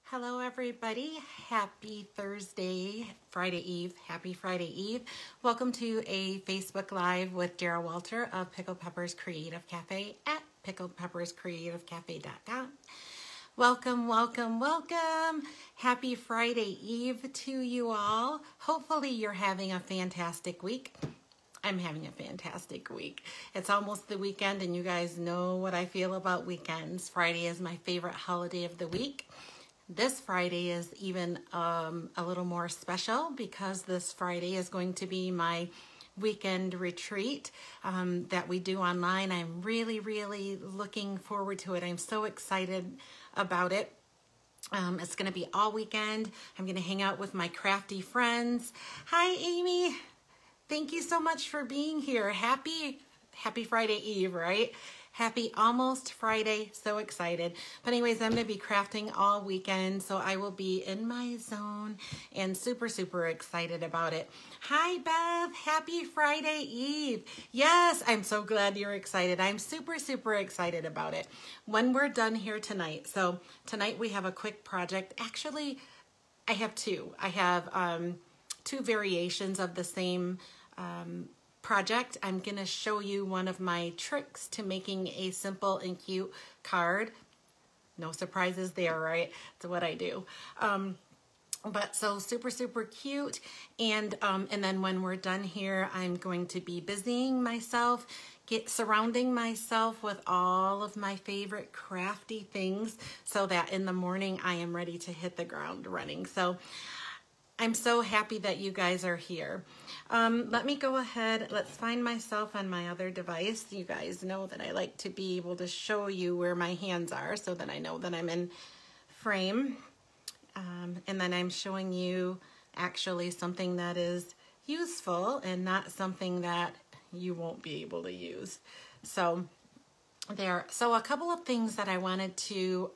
Hello everybody, happy Thursday, Friday Eve, happy Friday Eve. Welcome to a Facebook Live with Dara Walter of Pickled Peppers Creative Cafe at pickledpepperscreativecafe.com. Welcome, welcome, welcome. Happy Friday Eve to you all. Hopefully you're having a fantastic week. I'm having a fantastic week. It's almost the weekend and you guys know what I feel about weekends. Friday is my favorite holiday of the week. This Friday is even a little more special because this Friday is going to be my weekend retreat that we do online. I'm really looking forward to it. I'm so excited about it. It's going to be all weekend. I'm going to hang out with my crafty friends. Hi, Amy. Thank you so much for being here. Happy Friday Eve, right? Happy almost Friday. So excited. But anyways, I'm going to be crafting all weekend, so I will be in my zone and super excited about it. Hi, Bev. Happy Friday Eve. Yes, I'm so glad you're excited. I'm super excited about it. When we're done here tonight, so tonight we have a quick project. Actually, I have two. I have two variations of the same project. I'm going to show you one of my tricks to making a simple and cute card. No surprises there, right? That's what I do. But so super cute. And then when we're done here, I'm going to be busying myself, surrounding myself with all of my favorite crafty things so that in the morning I am ready to hit the ground running. So I'm so happy that you guys are here. Let me go ahead. Let's find myself on my other device. You guys know that I like to be able to show you where my hands are so that I know that I'm in frame. And then I'm showing you actually something that is useful and not something that you won't be able to use. So a couple of things that I wanted to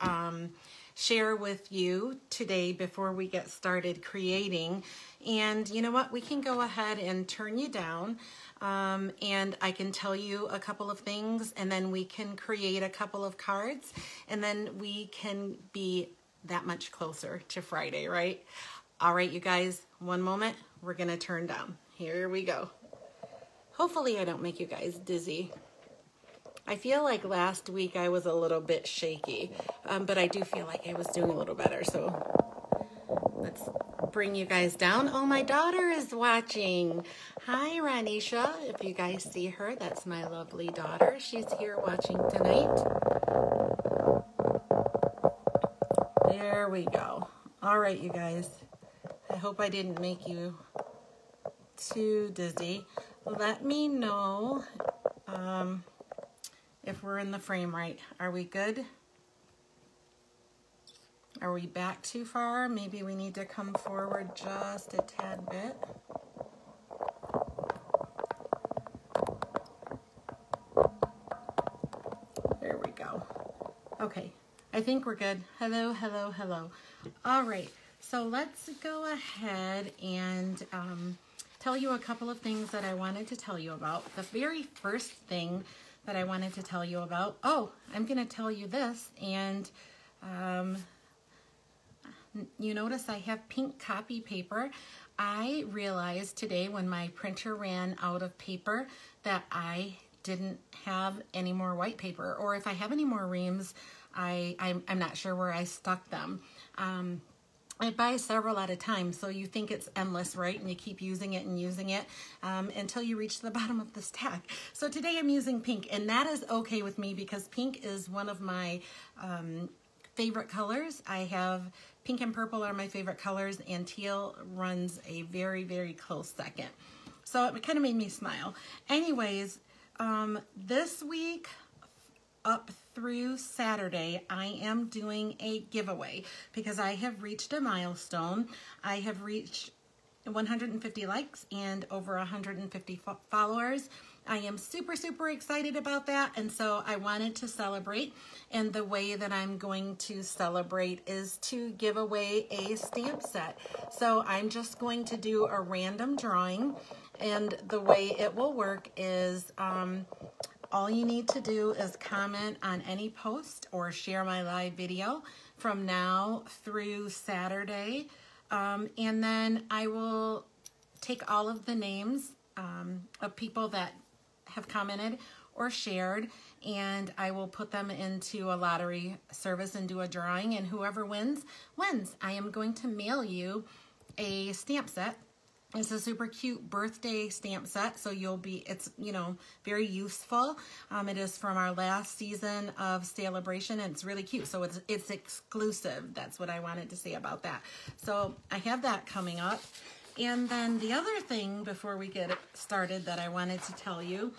share with you today before we get started creating. And you know what, we can go ahead and turn you down and I can tell you a couple of things and then we can create a couple of cards and then we can be that much closer to Friday, right? All right, you guys, one moment, we're gonna turn down. Here we go. Hopefully I don't make you guys dizzy. I feel like last week I was a little bit shaky, but I do feel like I was doing a little better. So let's bring you guys down. Oh, my daughter is watching. Hi, Ranisha. If you guys see her, that's my lovely daughter. She's here watching tonight. There we go. All right, you guys. I hope I didn't make you too dizzy. Let me know if we're in the frame right. Are we good? Are we back too far? Maybe we need to come forward just a tad bit. There we go. Okay, I think we're good. Hello. All right, so let's go ahead and tell you a couple of things that I wanted to tell you about. The very first thing that I wanted to tell you about. Oh, I'm going to tell you this, and you notice I have pink copy paper. I realized today when my printer ran out of paper that I didn't have any more white paper, or if I have any more reams, I'm not sure where I stuck them. I buy several at a time, so you think it's endless, right? And you keep using it and using it until you reach the bottom of the stack. So today I'm using pink, and that is okay with me because pink is one of my favorite colors. I have pink and purple are my favorite colors, and teal runs a very close second. So it kind of made me smile. Anyways, this week, up through Saturday, I am doing a giveaway because I have reached a milestone. I have reached 150 likes and over 150 followers. I am super excited about that, and so I wanted to celebrate, and the way that I'm going to celebrate is to give away a stamp set. So I'm just going to do a random drawing, and the way it will work is all you need to do is comment on any post or share my live video from now through Saturday. And then I will take all of the names of people that have commented or shared, and I will put them into a lottery service and do a drawing, and whoever wins, wins. I am going to mail you a stamp set. It's a super cute birthday stamp set, so it's, you know, very useful. It is from our last season of Celebration, and it's really cute. So it's exclusive. That's what I wanted to say about that. So I have that coming up. And then the other thing before we get started that I wanted to tell you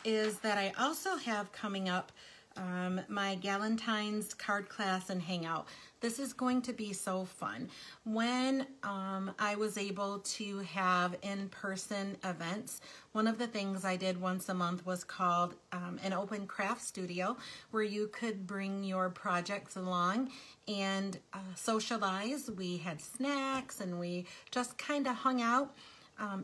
is that I also have coming up my Galentine's card class and hangout. This is going to be so fun. When I was able to have in-person events, one of the things I did once a month was called an open craft studio, where you could bring your projects along and socialize. We had snacks and we just kind of hung out,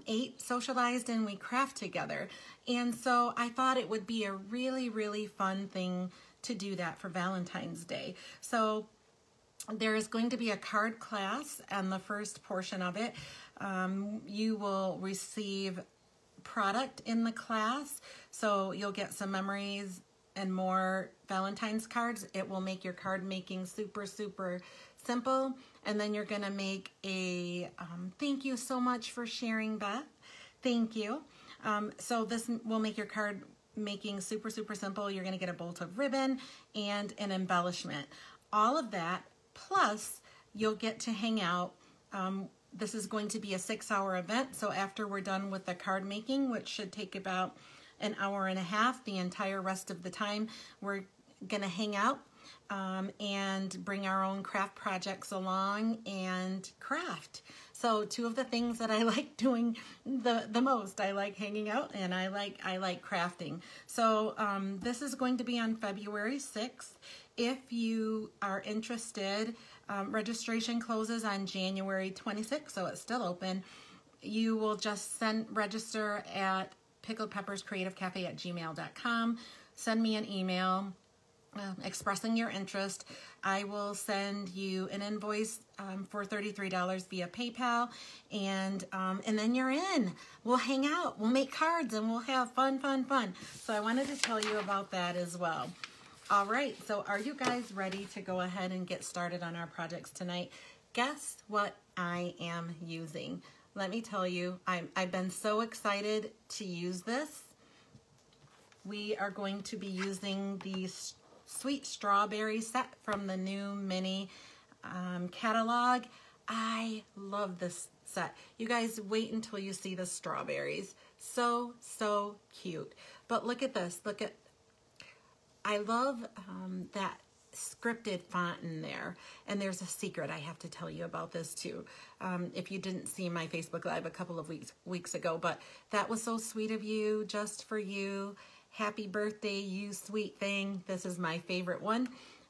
ate, socialized, and we craft together. And so I thought it would be a really, really fun thing to do that for Valentine's Day. So there is going to be a card class, and the first portion of it, you will receive product in the class. So you'll get some memories and more Valentine's cards. It will make your card making super, super simple. And then you're going to make a thank you so much for sharing, Beth. Thank you. So this will make your card making super, super simple. You're going to get a bolt of ribbon and an embellishment. All of that, plus you'll get to hang out. This is going to be a 6-hour event. So after we're done with the card making, which should take about an hour and a half, the entire rest of the time, we're going to hang out and bring our own craft projects along and craft. So two of the things that I like doing the most, I like hanging out and I like crafting. So this is going to be on February 6th. If you are interested, registration closes on January 26th, so it's still open. You will just register at pickledpepperscreativecafe@gmail.com. Send me an email expressing your interest. I will send you an invoice for $33 via PayPal, and then you're in. We'll hang out, we'll make cards, and we'll have fun. So I wanted to tell you about that as well. All right, so are you guys ready to go ahead and get started on our projects tonight? Guess what I am using? Let me tell you, I've been so excited to use this. We are going to be using the Sweet Strawberry set from the new mini catalog. I love this set. You guys wait until you see the strawberries. So cute. But look at this. I love that scripted font in there. And there's a secret I have to tell you about this too. If you didn't see my Facebook Live a couple of weeks ago, but that was so sweet of you, just for you. Happy birthday, you sweet thing. This is my favorite one.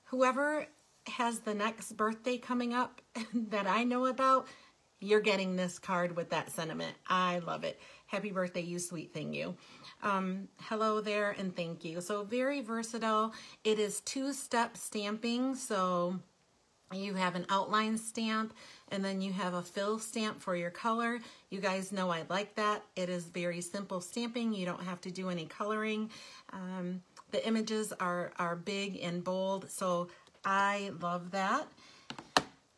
Whoever has the next birthday coming up that I know about, you're getting this card with that sentiment. I love it. Happy birthday, you sweet thing, you. Hello there and thank you. So very versatile. It is 2-step stamping. So you have an outline stamp and then you have a fill stamp for your color. You guys know I like that. It is very simple stamping. You don't have to do any coloring. The images are big and bold, so I love that.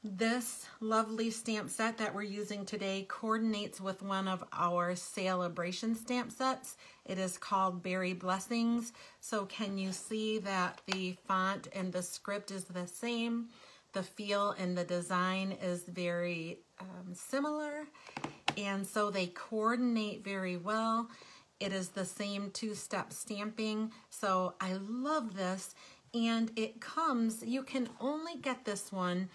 This lovely stamp set that we're using today coordinates with one of our Celebration stamp sets. It is called Berry Blessings. So can you see that the font and the script is the same? The feel and the design is very similar, and so they coordinate very well. It is the same 2-step stamping, so I love this. And it comes, you can only get this one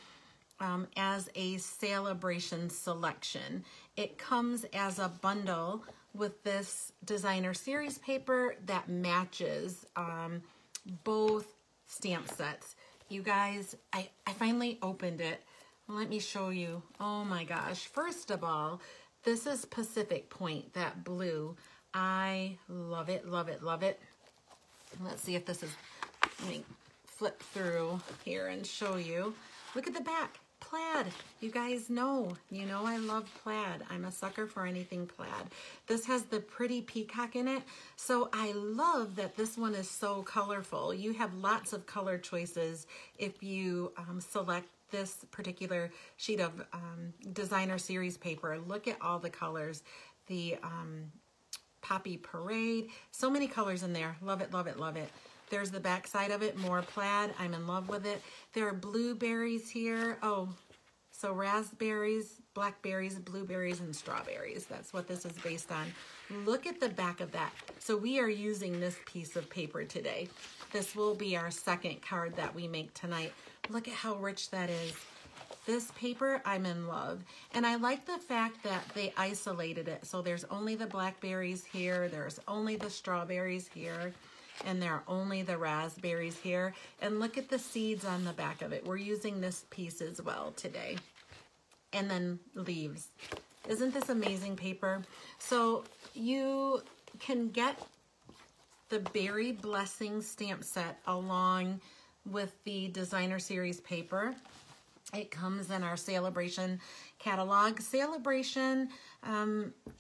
as a Celebration selection. It comes as a bundle with this designer series paper that matches both stamp sets. You guys, I finally opened it. Let me show you. Oh my gosh. First of all, this is Pacific Point, that blue. I love it, love it, love it. Let's see if this is, let me flip through here and show you. Look at the back, plaid. You guys know, I love plaid. I'm a sucker for anything plaid. This has the pretty peacock in it. So I love that this one is so colorful. You have lots of color choices if you select this particular sheet of designer series paper. Look at all the colors. The Poppy Parade, so many colors in there. Love it, love it, love it. There's the back side of it, more plaid. I'm in love with it. There are blueberries here. Oh, so raspberries, blackberries, blueberries, and strawberries. That's what this is based on. Look at the back of that. So we are using this piece of paper today. This will be our second card that we make tonight. Look at how rich that is. This paper, I'm in love. And I like the fact that they isolated it. So there's only the blackberries here, there's only the strawberries here, and there are only the raspberries here. And look at the seeds on the back of it. We're using this piece as well today. And then leaves. Isn't this amazing paper? So you can get the Berry Blessing stamp set along with the designer series paper. It comes in our Celebration catalog. Celebration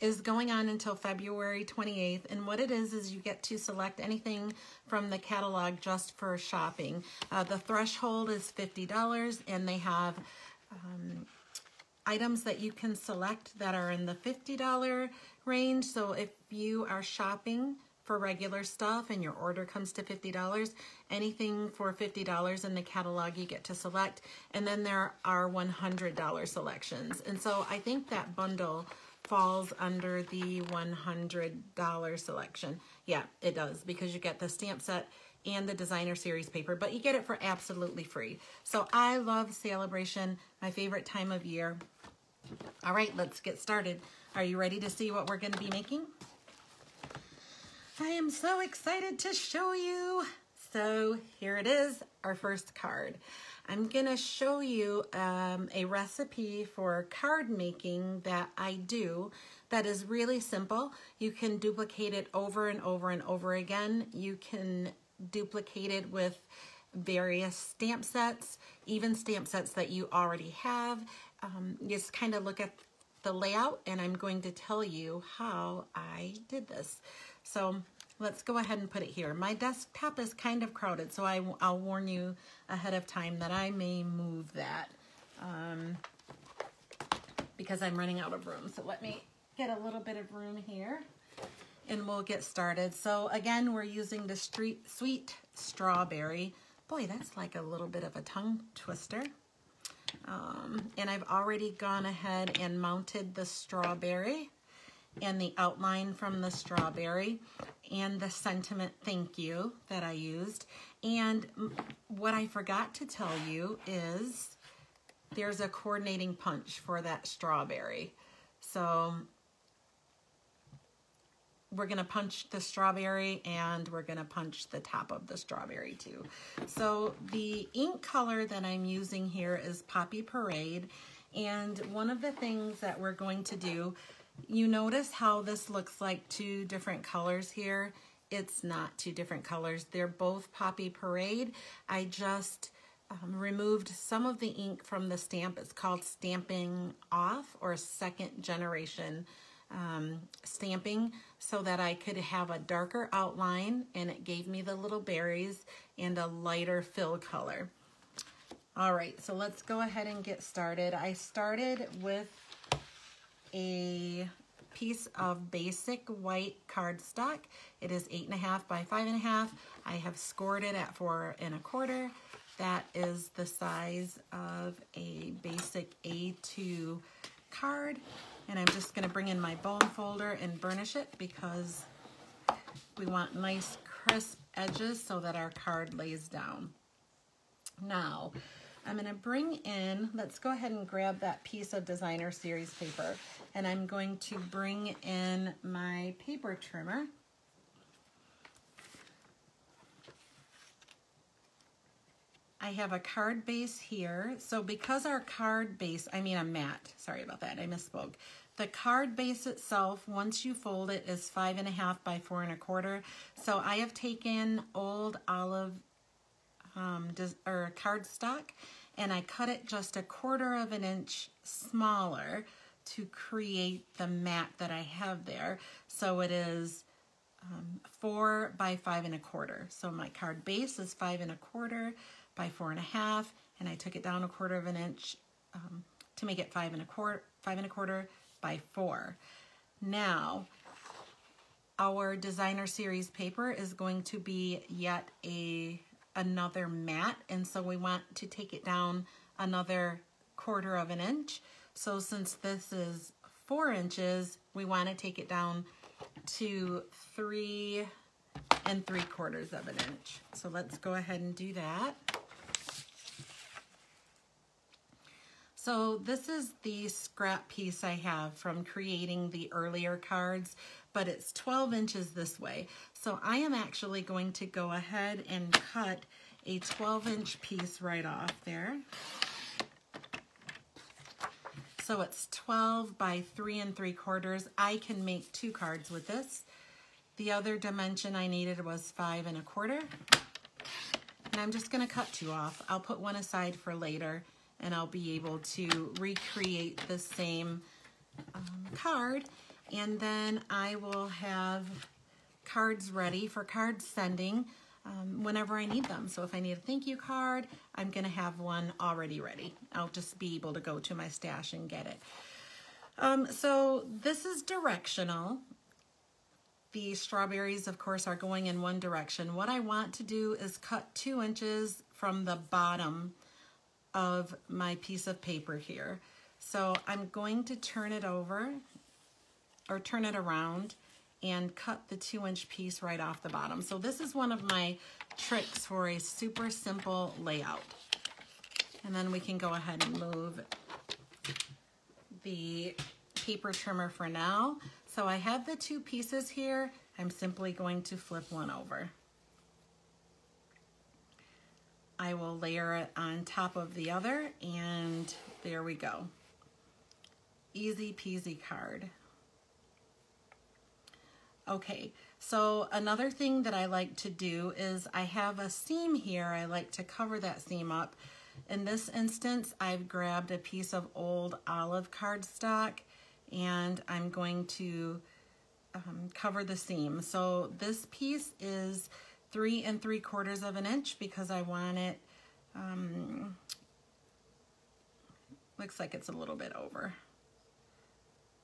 is going on until February 28th. And what it is you get to select anything from the catalog just for shopping. The threshold is $50, and they have items that you can select that are in the $50 range. So if you are shopping for regular stuff and your order comes to $50, anything for $50 in the catalog you get to select. And then there are $100 selections. And so I think that bundle falls under the $100 selection. Yeah, it does, because you get the stamp set and the designer series paper, but you get it for absolutely free. So I love Celebration, my favorite time of year. All right, let's get started. Are you ready to see what we're going to be making? I am so excited to show you. So here it is, our first card. I'm gonna show you a recipe for card making that I do that is really simple. You can duplicate it over and over and over again. You can duplicate it with various stamp sets, even stamp sets that you already have. Just kind of look at the layout, and I'm going to tell you how I did this. So let's go ahead and put it here. My desktop is kind of crowded, so I'll warn you ahead of time that I may move that because I'm running out of room. So let me get a little bit of room here and we'll get started. So again, we're using the sweet strawberry. Boy, that's like a little bit of a tongue twister. And I've already gone ahead and mounted the strawberry and the outline from the strawberry and the sentiment thank you that I used. And what I forgot to tell you is there's a coordinating punch for that strawberry. So we're gonna punch the strawberry and we're gonna punch the top of the strawberry too. So the ink color that I'm using here is Poppy Parade. And one of the things that we're going to do, you notice how this looks like two different colors here. It's not two different colors. They're both Poppy Parade. I just removed some of the ink from the stamp. It's called Stampin' Off, or second generation stamping, so that I could have a darker outline, and it gave me the little berries and a lighter fill color. All right, so let's go ahead and get started. I started with a piece of basic white cardstock. It is 8.5 by 5.5. I have scored it at 4 1/4. That is the size of a basic A2 card. And I'm just gonna bring in my bone folder and burnish it because we want nice crisp edges so that our card lays down. Now, I'm going to bring in, let's go ahead and grab that piece of designer series paper, and I'm going to bring in my paper trimmer. I have a card base here. So because our card base, I mean a mat, sorry about that, I misspoke. The card base itself, once you fold it, is 5.5 by 4 1/4. So I have taken old olive cardstock, and I cut it just 1/4 of an inch smaller to create the mat that I have there. So it is 4 by 5 1/4. So my card base is 5 1/4 by 4 1/2, and I took it down 1/4 of an inch to make it 5 1/4 by 4. Now, our designer series paper is going to be yet another mat, and so we want to take it down another 1/4 of an inch. So since this is 4 inches, we want to take it down to 3 3/4 of an inch. So let's go ahead and do that. So this is the scrap piece I have from creating the earlier cards, but it's 12 inches this way. So I am actually going to go ahead and cut a 12-inch piece right off there. So it's 12 by 3 3/4. I can make 2 cards with this. The other dimension I needed was 5 1/4. And I'm just going to cut 2 off. I'll put one aside for later, and I'll be able to recreate the same card. And then I will have cards ready for card sending whenever I need them. So if I need a thank you card, I'm going to have one already ready. I'll just be able to go to my stash and get it. So this is directional. The strawberries, of course, are going in one direction. What I want to do is cut 2 inches from the bottom of my piece of paper here. So I'm going to turn it over, or turn it around, and cut the 2-inch piece right off the bottom. So this is one of my tricks for a super simple layout. And then we can go ahead and move the paper trimmer for now. So I have the 2 pieces here. I'm simply going to flip one over. I will layer it on top of the other, and there we go. Easy peasy card. Okay, so another thing that I like to do is I have a seam here. I like to cover that seam up. In this instance, I've grabbed a piece of old olive cardstock, and I'm going to cover the seam. So this piece is 3 3/4 of an inch because I want it, looks like it's a little bit over.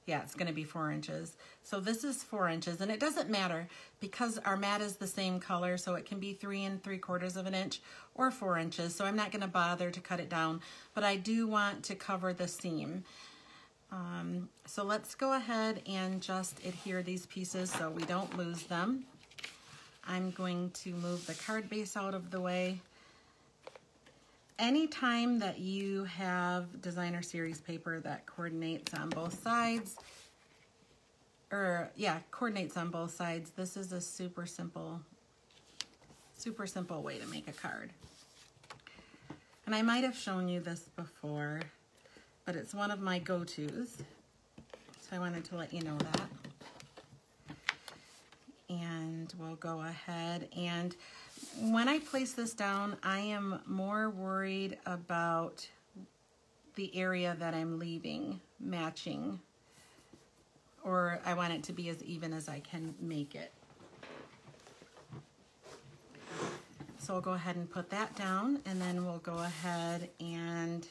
Yeah, it's going to be 4 inches. So this is 4 inches, and it doesn't matter because our mat is the same color, so it can be 3 3/4 of an inch or 4 inches. So I'm not going to bother to cut it down, but I do want to cover the seam. So let's go ahead and just adhere these pieces so we don't lose them. I'm going to move the card base out of the way. Anytime that you have designer series paper that coordinates on both sides, coordinates on both sides, this is a super simple way to make a card. And I might have shown you this before, but it's one of my go-tos. So I wanted to let you know that. And we'll go ahead, and when I place this down, I am more worried about the area that I'm leaving matching, or I want it to be as even as I can make it. So I'll go ahead and put that down, and then we'll go ahead and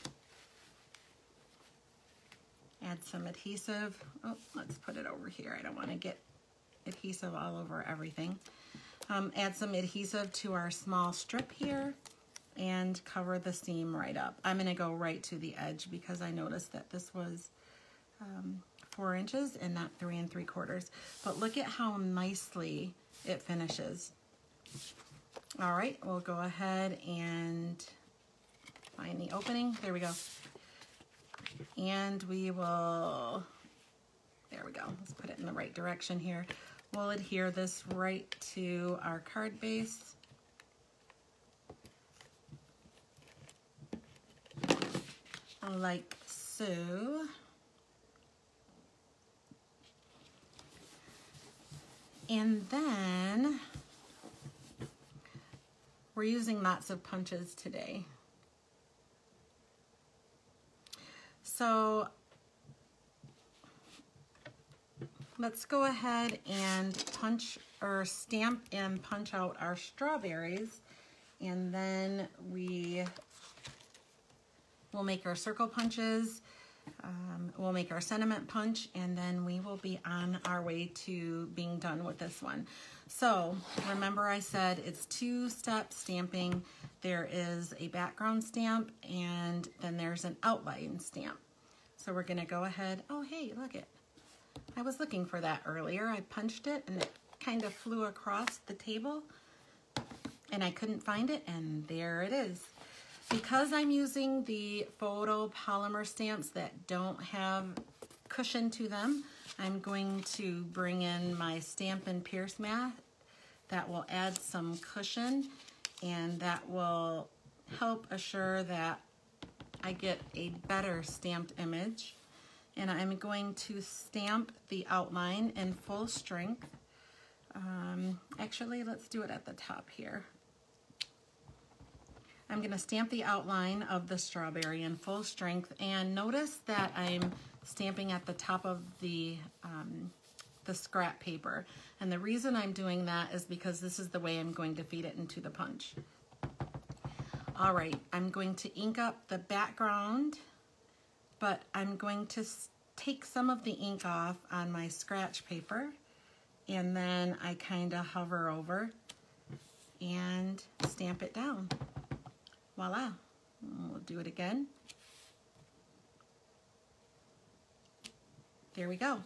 add some adhesive. Oh, let's put it over here. I don't want to get adhesive all over everything. Add some adhesive to our small strip here and cover the seam right up. I'm going to go right to the edge because I noticed that this was 4 inches and not 3 3/4. But look at how nicely it finishes. All right, we'll go ahead and find the opening. There we go. And we will, there we go. Let's put it in the right direction here. We'll adhere this right to our card base. Like so. And then we're using lots of punches today. So let's go ahead and punch or stamp and punch out our strawberries, and then we'll make our circle punches, we'll make our sentiment punch, and then we will be on our way to being done with this one. So remember I said it's two-step stamping. There is a background stamp and then there's an outline stamp. So we're gonna go ahead, oh hey, look it. I was looking for that earlier. I punched it and it kind of flew across the table and I couldn't find it, and there it is. Because I'm using the photo polymer stamps that don't have cushion to them, I'm going to bring in my Stampin' Pierce mat that will add some cushion, and that will help assure that I get a better stamped image. And I'm going to stamp the outline in full strength. Actually, let's do it at the top here. I'm going to stamp the outline of the strawberry in full strength, and notice that I'm stamping at the top of the scrap paper. And the reason I'm doing that is because this is the way I'm going to feed it into the punch. All right, I'm going to ink up the background, but I'm going to take some of the ink off on my scratch paper, and then I kind of hover over and stamp it down. Voila. We'll do it again. There we go.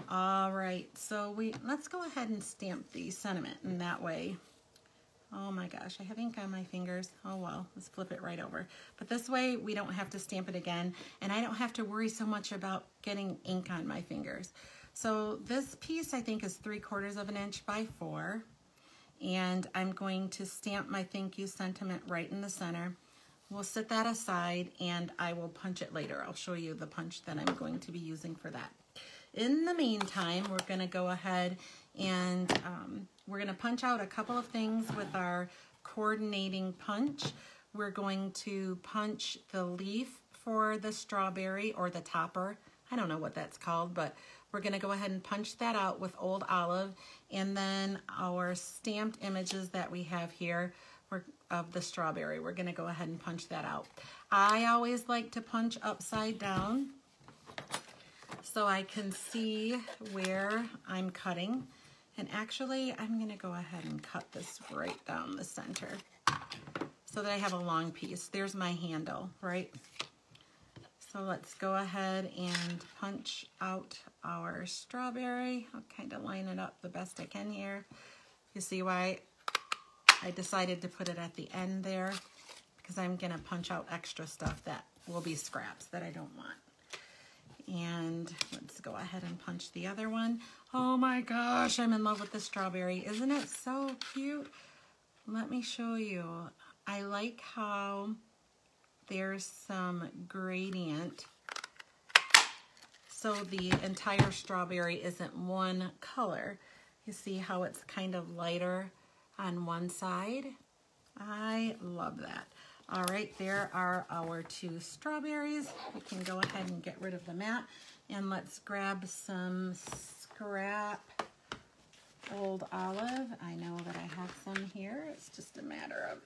All right, so let's go ahead and stamp the sentiment in that way. Oh my gosh, I have ink on my fingers. Oh well, let's flip it right over. But this way we don't have to stamp it again, and I don't have to worry so much about getting ink on my fingers. So this piece I think is 3/4 of an inch by 4. And I'm going to stamp my thank you sentiment right in the center. We'll set that aside and I will punch it later. I'll show you the punch that I'm going to be using for that. In the meantime, we're going to go ahead and we're going to punch out a couple of things with our coordinating punch. We're going to punch the leaf for the strawberry, or the topper. I don't know what that's called, but we're going to go ahead and punch that out with Old Olive, and then our stamped images that we have here of the strawberry, we're going to go ahead and punch that out. I always like to punch upside down so I can see where I'm cutting, and actually I'm going to go ahead and cut this right down the center so that I have a long piece. There's my handle, right? So let's go ahead and punch out our strawberry. I'll kind of line it up the best I can here. You see why I decided to put it at the end there? Because I'm going to punch out extra stuff that will be scraps that I don't want. And let's go ahead and punch the other one. Oh my gosh, I'm in love with the strawberry. Isn't it so cute? Let me show you. I like how there's some gradient, so the entire strawberry isn't one color. You see how it's kind of lighter on one side? I love that. All right, there are our 2 strawberries. We can go ahead and get rid of the mat, and let's grab some scrap Old Olive. I know that I have some here. It's just a matter of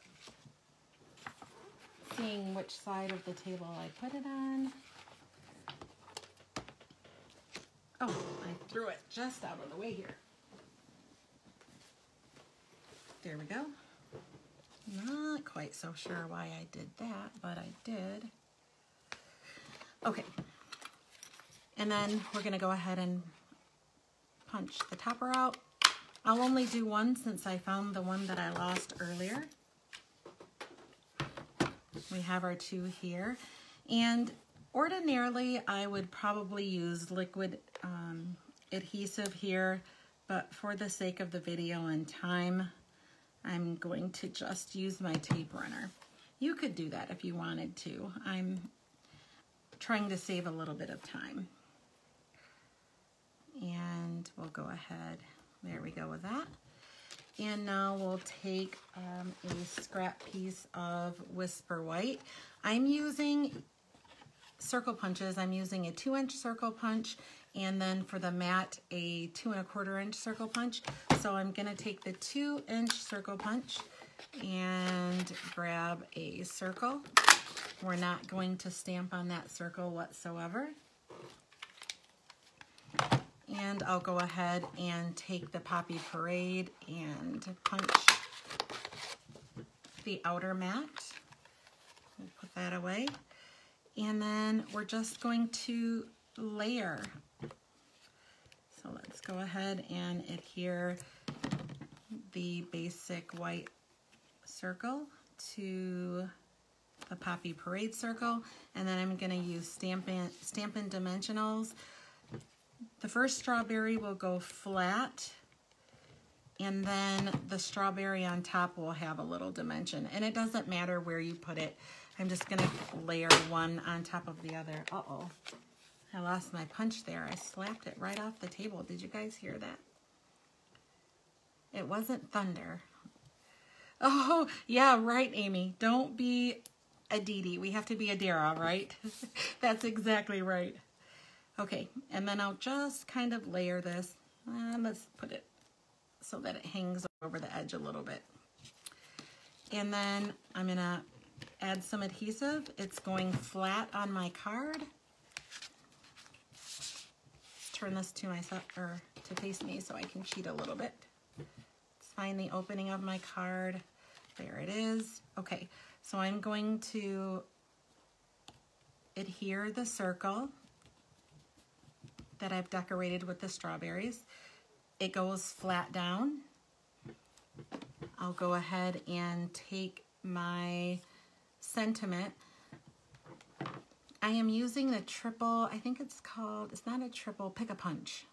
seeing which side of the table I put it on. Oh, I threw it just out of the way here. There we go. Not quite so sure why I did that, but I did. Okay. And then we're going to go ahead and punch the topper out. I'll only do one since I found the one that I lost earlier. We have our 2 here, and ordinarily I would probably use liquid adhesive here, but for the sake of the video and time, I'm going to just use my tape runner. You could do that if you wanted to. I'm trying to save a little bit of time. And we'll go ahead There we go with that. And now we'll take a scrap piece of Whisper White. I'm using circle punches. I'm using a 2-inch circle punch, and then for the mat, a 2 1/4 inch circle punch. So I'm gonna take the 2-inch circle punch and grab a circle. We're not going to stamp on that circle whatsoever. And I'll go ahead and take the Poppy Parade and punch the outer mat. We'll put that away. And then we're just going to layer. So let's go ahead and adhere the basic white circle to the Poppy Parade circle. And then I'm going to use Stampin' Dimensionals. The first strawberry will go flat, and then the strawberry on top will have a little dimension. And it doesn't matter where you put it. I'm just gonna layer one on top of the other. Uh-oh, I lost my punch there. I slapped it right off the table. Did you guys hear that? It wasn't thunder. Oh, yeah, right, Amy. Don't be a Dee Dee. We have to be a Dara, right? That's exactly right. Okay, and then I'll just kind of layer this. Let's put it so that it hangs over the edge a little bit. And then I'm gonna add some adhesive. It's going flat on my card. Turn this to myself, or to face me, so I can cheat a little bit. Let's find the opening of my card. There it is. Okay, so I'm going to adhere the circle that I've decorated with the strawberries. It goes flat down. I'll go ahead and take my sentiment. I am using the triple, I think it's called, it's not a triple, pick a punch.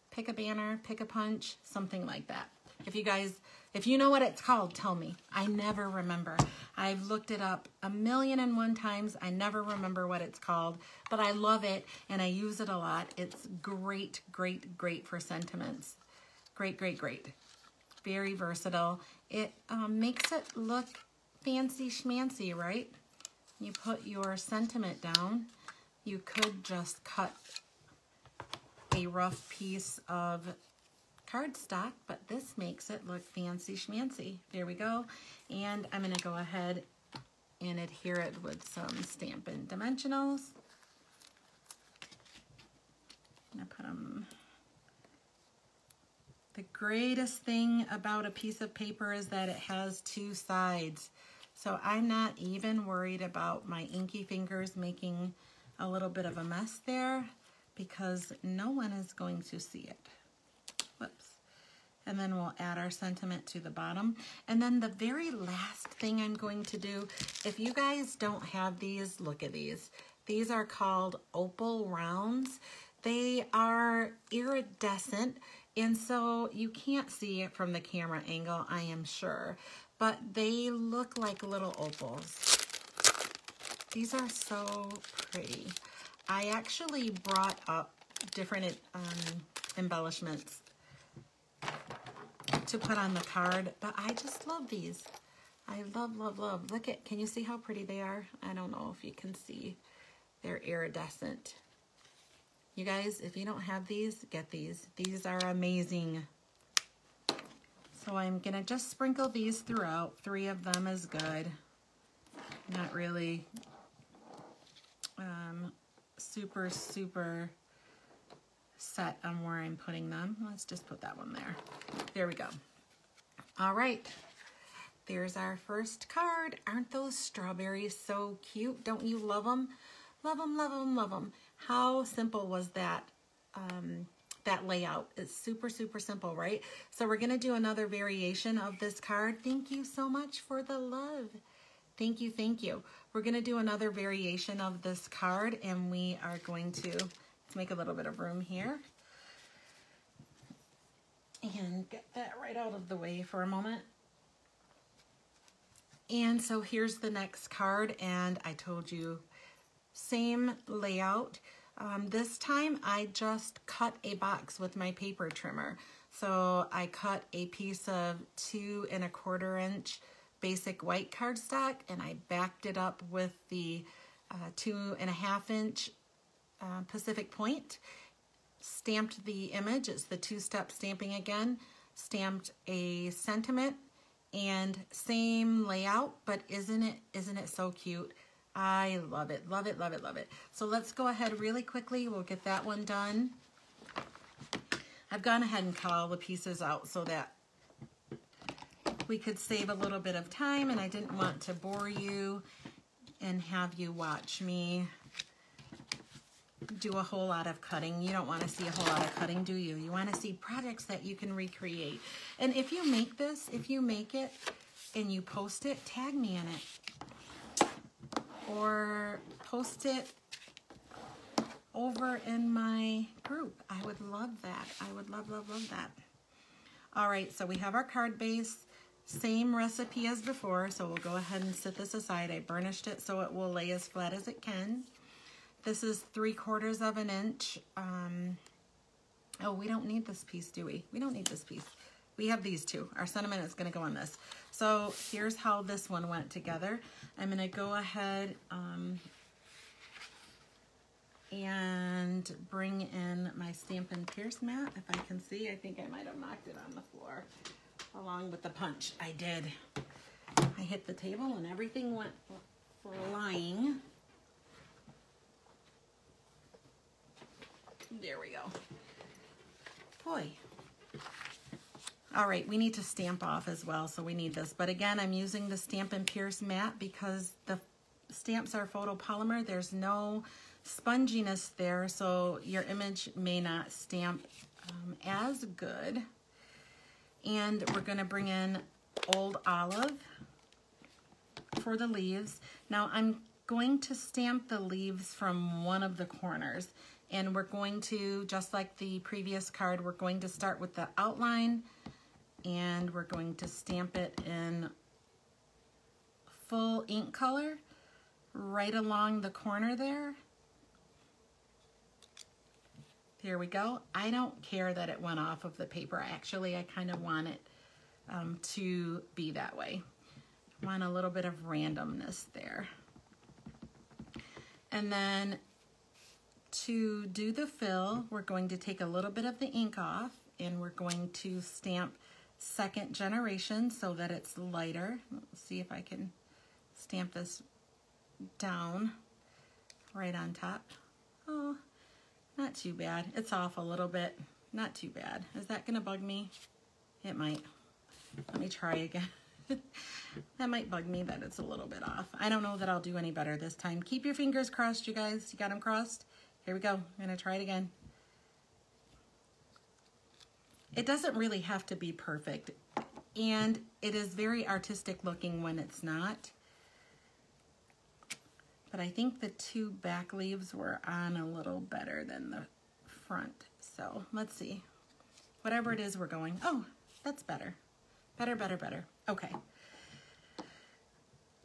Pick a banner, pick a punch, something like that. If you guys, if you know what it's called, tell me. I never remember. I've looked it up 1,000,001 times. I never remember what it's called, but I love it and I use it a lot. It's great, great, great for sentiments. Great, great, great. Very versatile. It makes it look fancy schmancy, right? You put your sentiment down. You could just cut a rough piece of cardstock, but this makes it look fancy schmancy. There we go. And I'm going to go ahead and adhere it with some Stampin' Dimensionals. I'm going to put them. The greatest thing about a piece of paper is that it has 2 sides. So I'm not even worried about my inky fingers making a little bit of a mess there, because no one is going to see it. Whoops. And then we'll add our sentiment to the bottom. And then the very last thing I'm going to do, if you guys don't have these, look at these. These are called opal rounds. They are iridescent, and so you can't see it from the camera angle, I am sure, but they look like little opals. These are so pretty. I actually brought up different embellishments to put on the card, but I just love these. I love, love, love. Look at, can you see how pretty they are? I don't know if you can see. They're iridescent. You guys, if you don't have these, get these. These are amazing. So I'm gonna just sprinkle these throughout. 3 of them is good. Not really super, super set on where I'm putting them. Let's just put that one there. There we go. All right, there's our first card. Aren't those strawberries so cute? Don't you love them? Love them, love them, love them. How simple was that? That layout is super, super simple, right? So we're gonna do another variation of this card. Thank you so much for the love. Thank you, thank you. We're gonna do another variation of this card, and we are going to, let's make a little bit of room here. And get that right out of the way for a moment. And so here's the next card, and I told you, same layout. This time I just cut a box with my paper trimmer. So I cut a piece of 2 1/4 inch basic white cardstock, and I backed it up with the 2 1/2 inch Pacific Point. Stamped the image. It's the 2-step stamping again. Stamped a sentiment, and same layout, but isn't it so cute? I love it, love it, love it, love it. So let's go ahead really quickly. We'll get that one done. I've gone ahead and cut all the pieces out so that we could save a little bit of time, and I didn't want to bore you and have you watch me do a whole lot of cutting. You don't want to see a whole lot of cutting, do you? You want to see projects that you can recreate. And if you make this, if you make it and you post it, tag me in it. Or post it over in my group. I would love that. I would love, love, love that. All right, so we have our card base. Same recipe as before, so we'll go ahead and set this aside. I burnished it so it will lay as flat as it can. This is 3/4 of an inch. Oh, we don't need this piece, do we? We don't need this piece. We have these two. Our sentiment is going to go on this. So here's how this one went together. I'm going to go ahead and bring in my Stampin' Pierce mat. If I can see, I think I might have knocked it on the floor along with the punch. I did. I hit the table and everything went flying. There we go. Boy. All right, we need to stamp off as well, so we need this. But again, I'm using the Stampin' Pierce mat because the stamps are photopolymer. There's no sponginess there, so your image may not stamp as good. And we're going to bring in Old Olive for the leaves. Now I'm going to stamp the leaves from one of the corners, and we're going to, just like the previous card, we're going to start with the outline, and we're going to stamp it in full ink color right along the corner there. There we go. I don't care that it went off of the paper. Actually, I kind of want it to be that way. I want a little bit of randomness there. And then to do the fill, we're going to take a little bit of the ink off, and we're going to stamp Second Generation so that it's lighter. Let's see if I can stamp this down right on top. Oh, not too bad. It's off a little bit. Not too bad. Is that going to bug me? It might. Let me try again. That might bug me that it's a little bit off. I don't know that I'll do any better this time. Keep your fingers crossed, you guys. You got them crossed? Here we go. I'm going to try it again. It doesn't really have to be perfect, and it is very artistic looking when it's not. But I think the two back leaves were on a little better than the front. So let's see. Whatever it is we're going. Oh, that's better. Better, better, better. Okay.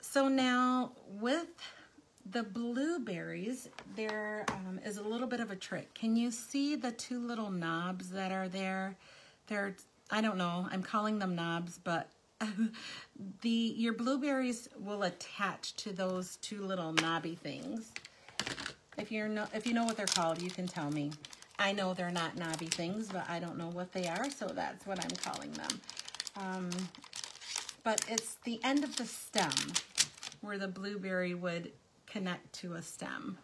So now with the blueberries, there is a little bit of a trick. Can you see the two little knobs that are there? They're, I don't know, I'm calling them knobs, but your blueberries will attach to those two little knobby things. If you know what they're called, you can tell me. I know they're not knobby things, but I don't know what they are, so that's what I'm calling them. But it's the end of the stem where the blueberry would connect to a stem.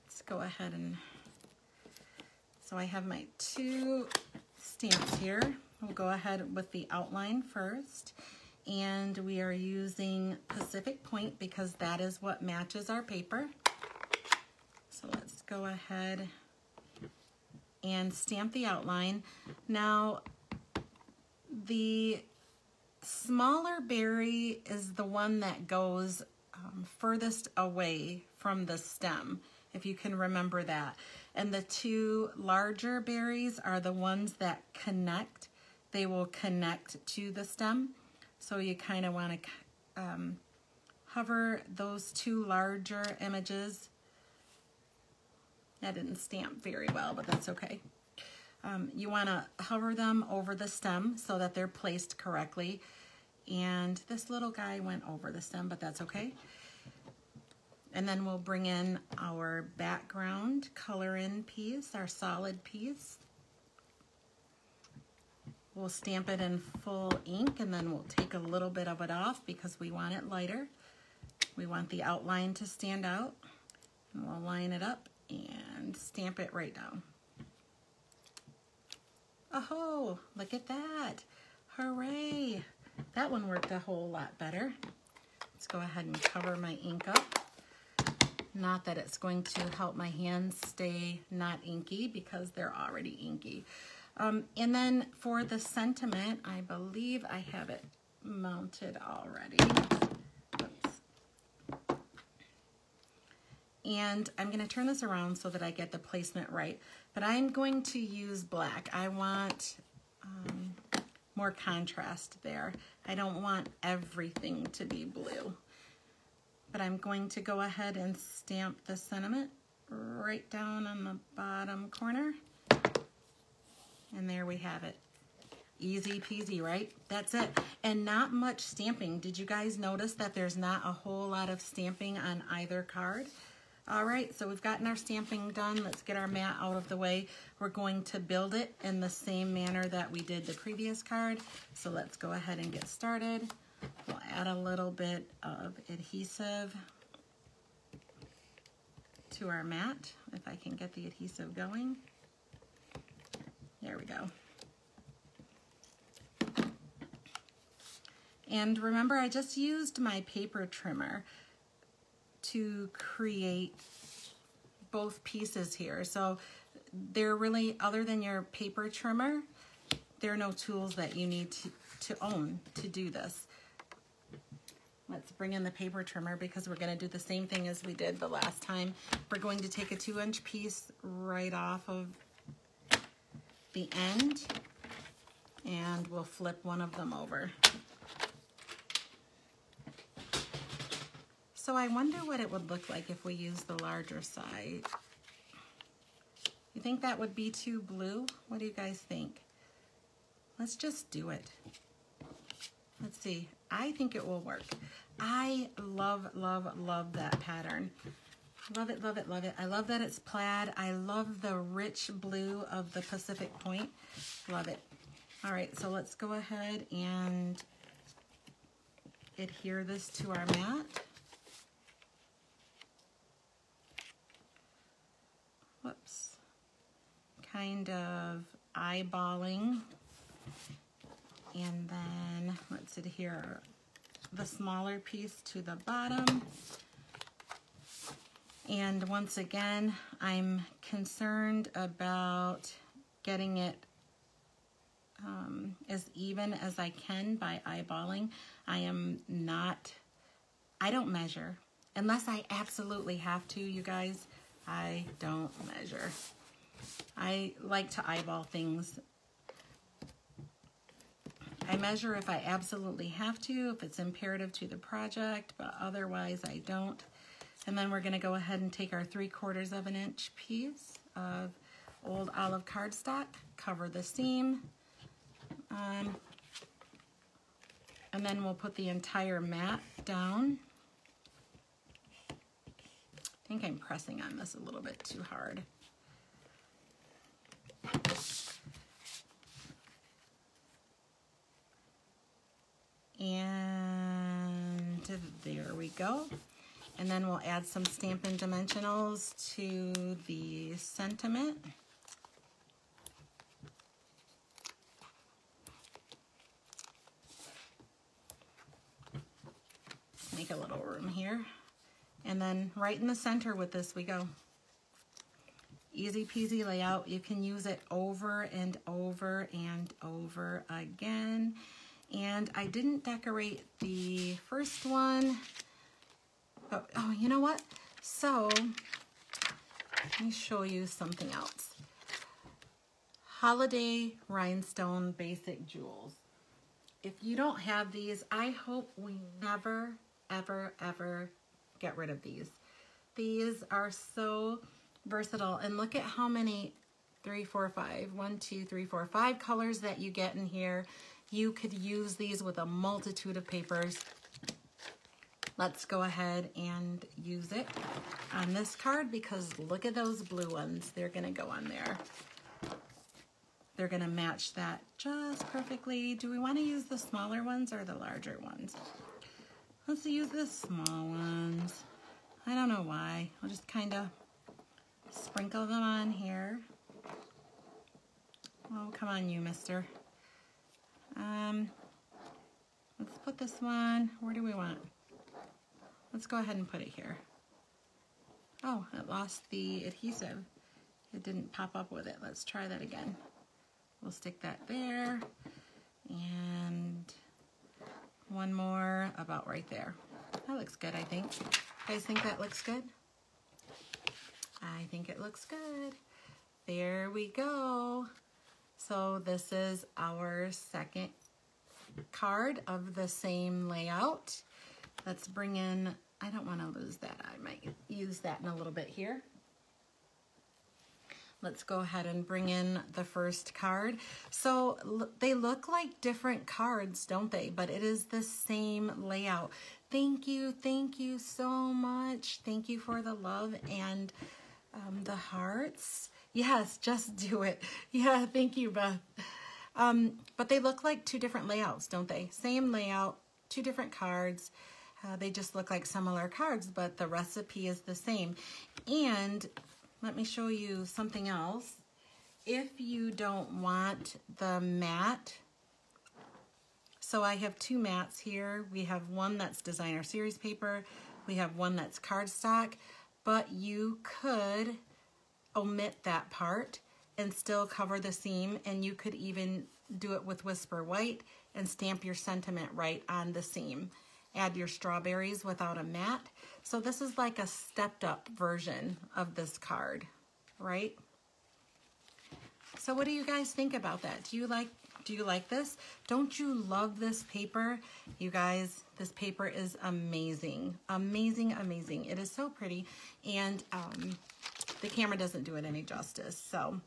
Let's go ahead and, so I have my two stamps here. We'll go ahead with the outline first, and we are using Pacific Point because that is what matches our paper. So let's go ahead and stamp the outline. Now, the smaller berry is the one that goes furthest away from the stem, if you can remember that. And the two larger berries are the ones that connect. They will connect to the stem. So you kind of want to hover those two larger images. That didn't stamp very well, but that's okay. You want to hover them over the stem so that they're placed correctly. And this little guy went over the stem, but that's okay. And then we'll bring in our background color in piece, our solid piece. We'll stamp it in full ink, and then we'll take a little bit of it off because we want it lighter. We want the outline to stand out. And we'll line it up and stamp it right down. Oh, look at that. Hooray. That one worked a whole lot better. Let's go ahead and cover my ink up. Not that it's going to help my hands stay not inky because they're already inky. And then for the sentiment, I believe I have it mounted already. Oops. And I'm going to turn this around so that I get the placement right. But I'm going to use black. I want more contrast there. I don't want everything to be blue. But I'm going to go ahead and stamp the sentiment right down on the bottom corner. And there we have it. Easy peasy, right? That's it. And not much stamping. Did you guys notice that there's not a whole lot of stamping on either card? All right, so we've gotten our stamping done. Let's get our mat out of the way. We're going to build it in the same manner that we did the previous card. So let's go ahead and get started. We'll add a little bit of adhesive to our mat, if I can get the adhesive going. There we go. And remember, I just used my paper trimmer to create both pieces here. So they're really, other than your paper trimmer, there are no tools that you need to own to do this. Let's bring in the paper trimmer because we're going to do the same thing as we did the last time. We're going to take a 2-inch piece right off of the end, and we'll flip one of them over. So I wonder what it would look like if we use the larger side. You think that would be too blue? What do you guys think? Let's just do it. Let's see. I think it will work. I love, love, love that pattern. Love it, love it, love it. I love that it's plaid. I love the rich blue of the Pacific Point. Love it. All right, so let's go ahead and adhere this to our mat. Whoops. Kind of eyeballing. And then let's adhere the smaller piece to the bottom. And once again, I'm concerned about getting it as even as I can by eyeballing. I don't measure. Unless I absolutely have to, you guys, I don't measure. I like to eyeball things. I measure if I absolutely have to, if it's imperative to the project, but otherwise I don't. And then we're going to go ahead and take our 3/4 of an inch piece of old olive cardstock, cover the seam, and then we'll put the entire mat down. I think I'm pressing on this a little bit too hard. And there we go. And then we'll add some Stampin' Dimensionals to the sentiment. Make a little room here. And then right in the center with this we go. Easy peasy layout. You can use it over and over and over again. And I didn't decorate the first one. Oh, you know what? So, let me show you something else. Holiday Rhinestone Basic Jewels. If you don't have these, I hope we never, ever, ever get rid of these. These are so versatile. And look at how many 3, 4, 5. 1, 2, 3, 4, 5 colors that you get in here. You could use these with a multitude of papers. Let's go ahead and use it on this card because look at those blue ones. They're gonna go on there. They're gonna match that just perfectly. Do we wanna use the smaller ones or the larger ones? Let's use the small ones. I don't know why. I'll just kind of sprinkle them on here. Oh, come on you, mister. Let's put this one, where do we want? Let's go ahead and put it here. Oh, it lost the adhesive. It didn't pop up with it. Let's try that again. We'll stick that there. And one more about right there. That looks good, I think. You guys think that looks good? I think it looks good. There we go. So this is our second card of the same layout. Let's bring in, I don't want to lose that. I might use that in a little bit here. Let's go ahead and bring in the first card. So they look like different cards, don't they? But it is the same layout. Thank you so much. Thank you for the love and the hearts. Yes, just do it. Yeah, thank you, Beth. But they look like two different layouts, don't they? Same layout, two different cards. They just look like similar cards, but the recipe is the same. And let me show you something else. If you don't want the matte, so I have two mattes here. We have one that's designer series paper. We have one that's cardstock, but you could omit that part and still cover the seam, and you could even do it with Whisper White and stamp your sentiment right on the seam. Add your strawberries without a matte. So this is like a stepped up version of this card, right? So what do you guys think about that? Do you like this? Don't you love this paper? You guys, this paper is amazing. Amazing, amazing. It is so pretty, and the camera doesn't do it any justice. So,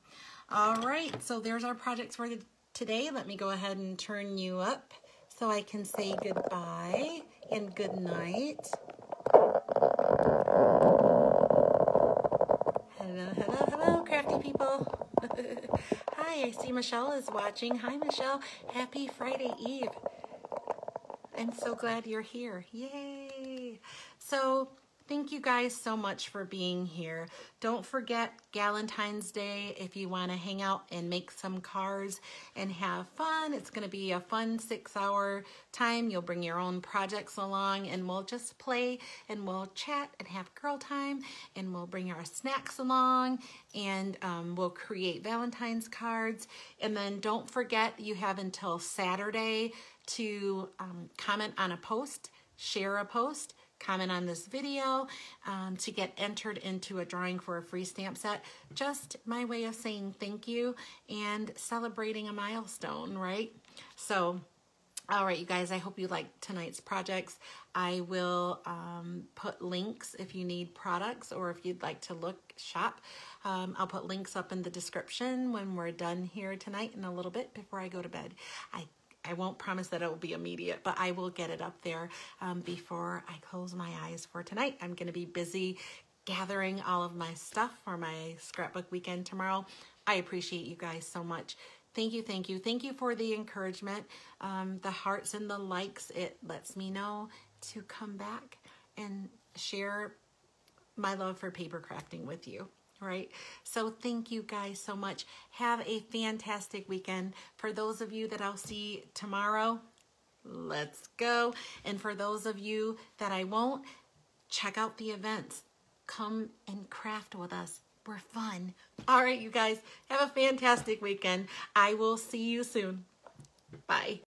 all right, so there's our projects for today. Let me go ahead and turn you up so I can say goodbye and good night. Hello, hello, hello, crafty people. Hi, I see Michelle is watching. Hi, Michelle. Happy Friday Eve. I'm so glad you're here. Yay. So thank you guys so much for being here. Don't forget Galentine's Day if you want to hang out and make some cards and have fun. It's going to be a fun 6-hour time. You'll bring your own projects along and we'll just play and we'll chat and have girl time, and we'll bring our snacks along, and we'll create Valentine's cards. And then don't forget, you have until Saturday to comment on a post, share a post, comment on this video to get entered into a drawing for a free stamp set. Just my way of saying thank you and celebrating a milestone, right? So, all right, you guys, I hope you liked tonight's projects. I will put links if you need products or if you'd like to shop. I'll put links up in the description when we're done here tonight in a little bit before I go to bed. I won't promise that it will be immediate, but I will get it up there before I close my eyes for tonight. I'm going to be busy gathering all of my stuff for my scrapbook weekend tomorrow. I appreciate you guys so much. Thank you, thank you. Thank you for the encouragement, the hearts and the likes. It lets me know to come back and share my love for paper crafting with you. Right? So thank you guys so much. Have a fantastic weekend. For those of you that I'll see tomorrow, let's go. And for those of you that I won't, check out the events. Come and craft with us. We're fun. All right, you guys, have a fantastic weekend. I will see you soon. Bye.